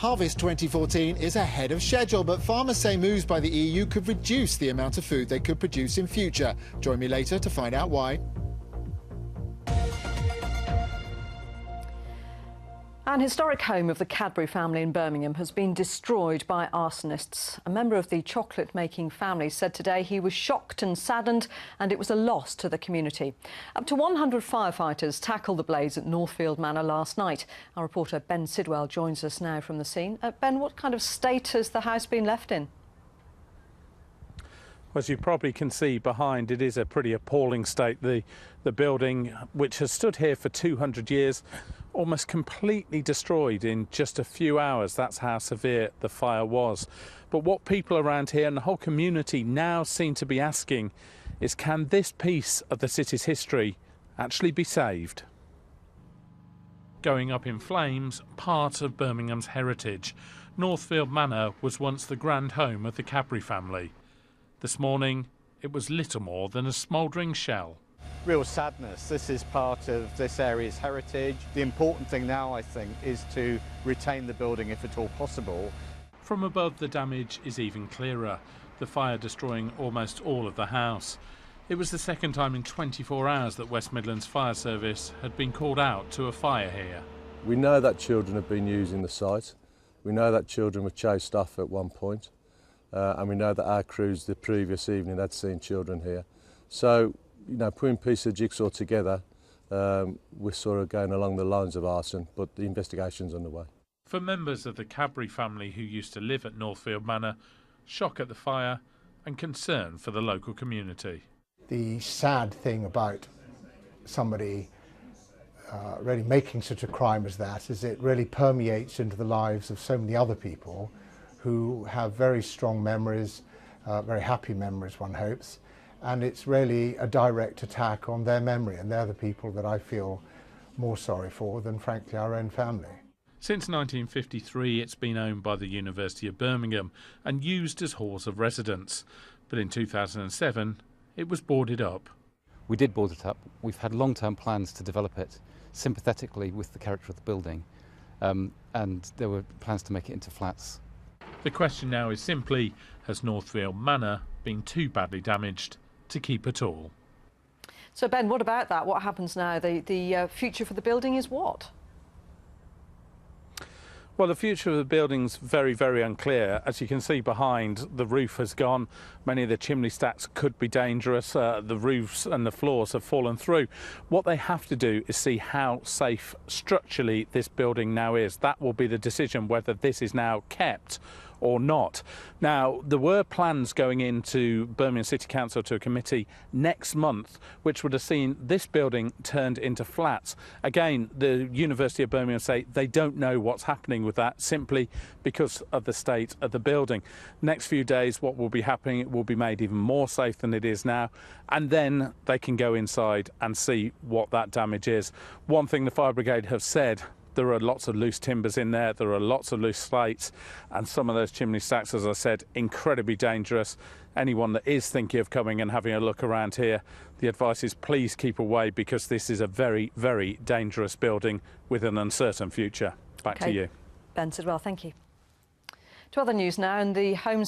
Harvest 2014 is ahead of schedule, but farmers say moves by the EU could reduce the amount of food they could produce in future. Join me later to find out why. An historic home of the Cadbury family in Birmingham has been destroyed by arsonists. A member of the chocolate-making family said today he was shocked and saddened, and it was a loss to the community. Up to 100 firefighters tackled the blaze at Northfield Manor last night. Our reporter Ben Sidwell joins us now from the scene. Ben, what kind of state has the house been left in? As you probably can see behind, it is a pretty appalling state. The building, which has stood here for 200 years, almost completely destroyed in just a few hours. That's how severe the fire was. But what people around here and the whole community now seem to be asking is, can this piece of the city's history actually be saved? Going up in flames, part of Birmingham's heritage. Northfield Manor was once the grand home of the Cadbury family. This morning, it was little more than a smouldering shell. Real sadness. This is part of this area's heritage. The important thing now, I think, is to retain the building if at all possible. From above, the damage is even clearer, the fire destroying almost all of the house. It was the second time in 24 hours that West Midlands Fire Service had been called out to a fire here. We know that children have been using the site. We know that children were chased off at one point. And we know that our crews the previous evening had seen children here. So, you know, putting pieces of jigsaw together, we're sort of going along the lines of arson, but the investigation's underway. For members of the Cadbury family who used to live at Northfield Manor, shock at the fire and concern for the local community. The sad thing about somebody really making such a crime as that is it really permeates into the lives of so many other people who have very strong memories, very happy memories, one hopes, and it's really a direct attack on their memory, and they're the people that I feel more sorry for than, frankly, our own family. Since 1953, it's been owned by the University of Birmingham and used as halls of residence, but in 2007, it was boarded up. We did board it up. We've had long-term plans to develop it sympathetically with the character of the building, and there were plans to make it into flats. The question now is simply, has Northfield Manor been too badly damaged to keep at all? So, Ben, what about that? What happens now? The future for the building is what? Well, the future of the building's very, very unclear. As you can see behind, the roof has gone. Many of the chimney stacks could be dangerous. The roofs and the floors have fallen through. What they have to do is see how safe structurally this building now is. That will be the decision whether this is now kept or not. Now, there were plans going into Birmingham City Council to a committee next month, which would have seen this building turned into flats. Again, the University of Birmingham say they don't know what's happening with that simply because of the state of the building. Next few days, what will be happening, it will be made even more safe than it is now, and then they can go inside and see what that damage is. One thing the fire brigade have said, there are lots of loose timbers in there, there are lots of loose slates, and some of those chimney stacks, as I said, incredibly dangerous. Anyone that is thinking of coming and having a look around here, the advice is please keep away, because this is a very, very dangerous building with an uncertain future. Back to you. Ben Sidwell, thank you. To other news now, and the Home